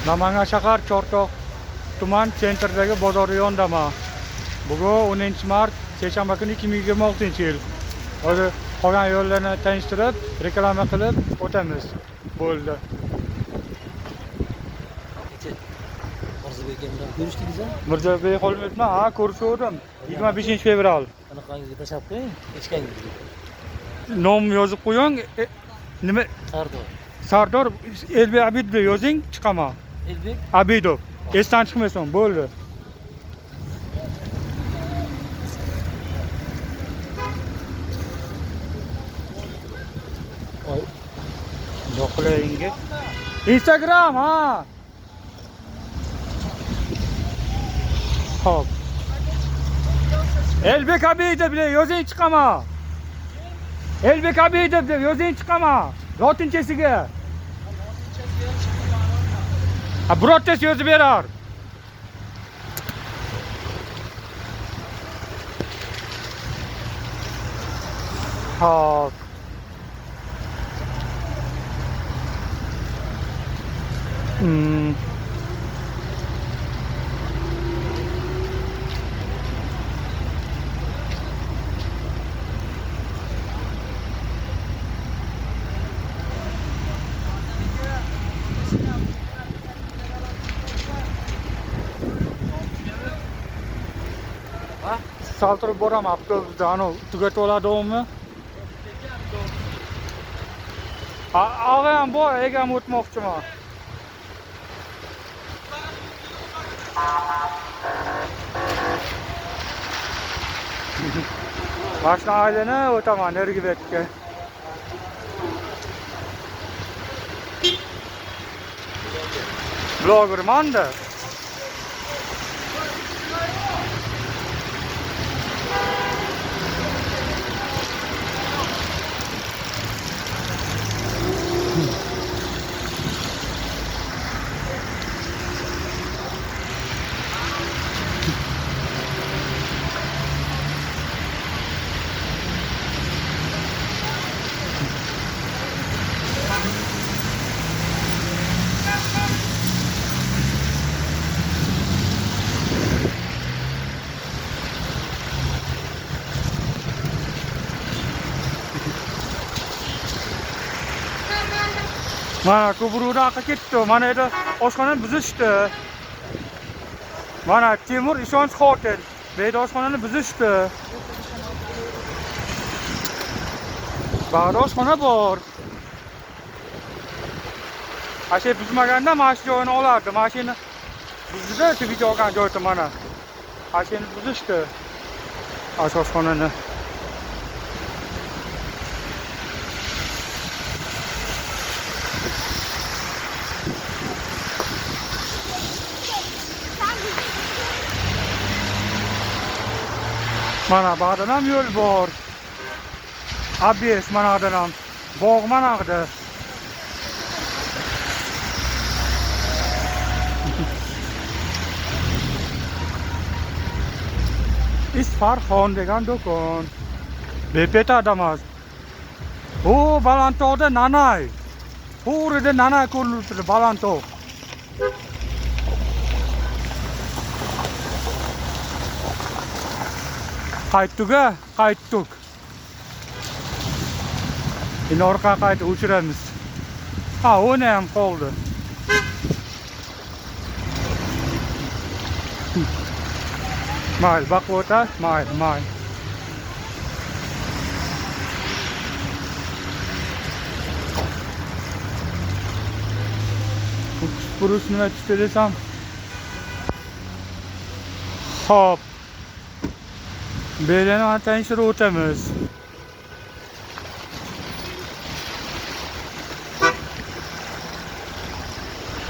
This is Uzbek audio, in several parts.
Namangan shahar Chortoq tuman sentridagi bozor yonidama. Bugun 10-mart, seshanba kuni 2026-yil. Hozir qolgan yo'llarni tanishtirib, reklama qilib o'tamiz. Bo'ldi. Mirzabek bilan ko'rishdingiz a? Mirzabek Xolmetni ko'rishdim. 25-fevral. Anaqangizga tashlab qo'ying, echkangizga. Nom yozib qo'ying. Nima? Sardor. Sardor Elbek Abidov yozing, chiqaman. Elbek Abidov. Esdan chiqmasin, bo'ldi. Oy. Yo'qlayinga. Instagram ha. Hop. Elbek Abidov bilan yozing chiqaman. Elbek Abidov deb yozing chiqaman. Lotinchasiga. Birortasi yozib berar. Hop. Saltirib boraman avtobusda, tugatib oladimi? Og'am bor, egam o'tmoqchiman. Mashina aylanib o'taman nergi betga. Blogerman-da. Mana Kuburu'da ketdi. Mana edi oshxonani buzishdi. Mana Temur Ishonch hotel. Bu yerda oshxonani buzishdi. Bag'da oshxona bor. Ashe buzmaganda mana shu joyini olardi. Mashina buzdida, shu video olgan joyda mana. Asheni buzishdi. Oshxonani. Mana bag'dan ham yo'l bor. Abes manadan ham. Bog' manaqda. Isfarxon degan do'kon. Bepeta damas. O, Balandtog'da nanay. To'g'rida nanay ko'rinib turibdi Balandtog'. Qaytdik. Endi orqaga qaytib o'chiramiz. O'ni ham qoldi. Mayli, baqib o'tar. Mayli. Burus nima tushdi desam. Hop. Beleni tanishtirib o'tamiz.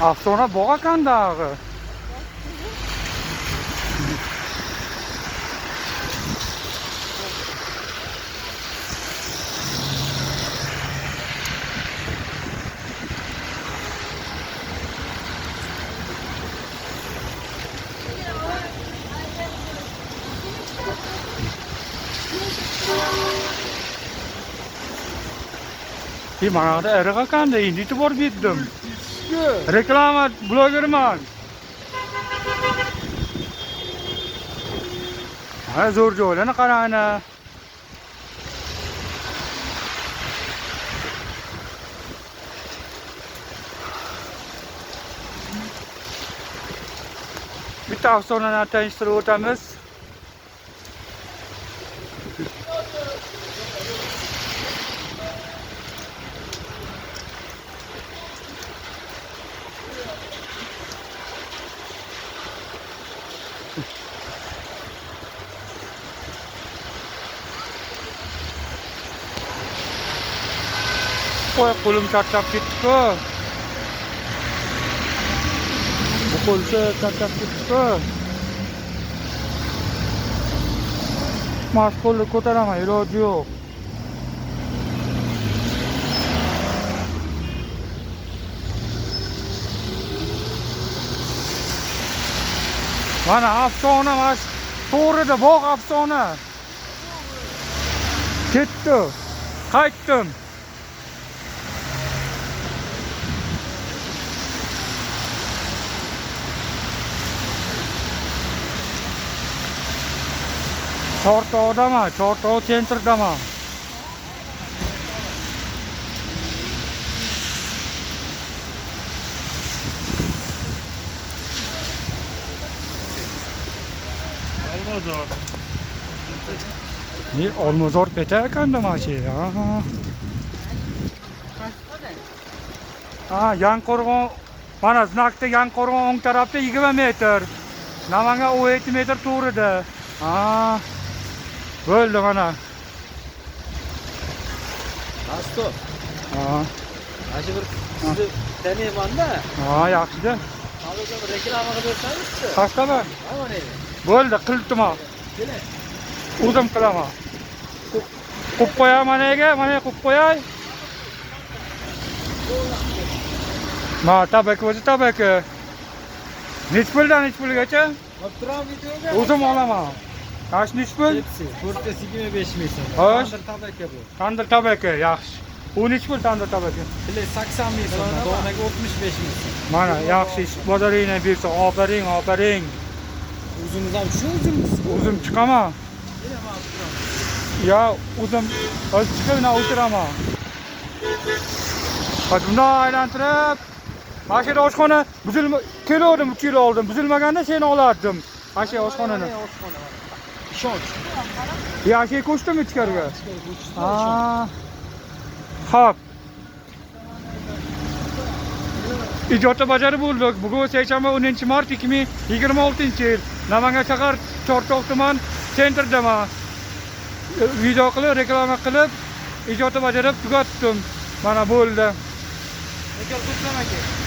Afsona bog' ekanda-g'i. Mana ada erga kan da indi tu bor bitdim. Nima-ku? Reklama blogerman. Ha, zo'r joylarni qarangni. Bitta afsonani tanishtirib o'tamiz. Qo'y qo'lim charchab ketdi-ku. Bu qo'lcha charchab ketdi-ku. Mashg'ullik ko'taraman, iloji yo'q. Mana afsona, mana to'g'rida bog' afsona. Ketdi. Qaytdim. Chortoqdaman, Chortoq sentrdaman. Olmazor. Ne Olmazor ketar ekanda mana shu. Ha, Yanqo'rg'on, mana znakda Yanqo'rg'on o'ng tarafda 20 metr. Namangan 17 metr to'g'rida. Ha. Bo'ldi mana. Asto. Ha. Mana bir sizni taniyman-da. Ha, yaxshi-da. Hozir bir reklama qilib bersangiz-chi. Qasdami? Ha, mana endi. Bo'ldi, qildim. Keling. O'zim qilaman. Qo'yib qo'yaman mana qo'yib qo'yay. Ma, tabaki o'zi tabaki. Nech puldan nech pulgacha? Olib turam videoga. O'zim olaman. Kaç nech pul? Hepsi. 425 ming so'm. Xo'sh. Tandir tabaka bu. Tandır tabaki, yaxshi. U nech pul tandır tabaki? Bile 80 ming so'm. Donaga 65 ming so'm. Mana yaxshi ish bozoringni bersa, ofaring, ofaring. O'zimiz ham shu o'zimiz. O'zim chiqaman. Ya, o'zim o'z chiqib o'tiraman. Hozir bunday aylantirib, mana shu oshxona buzilma, keldim 3 yil oldin, buzilmaganda seni olardim. Mana shu oshxonani. Ishonch. Ya, shu ko'chdimi ichkariga? Ha. Xo'p. İcatı bacarı bulduk. Bugün seshanba 10 mart 2026 yil. Namangan shahar Chortoq tuman sentrdaman. Video qilib, reklama qilib, ijodni bajarib tugatdim. Mana bo'ldi. Bekor to'plamak kerak.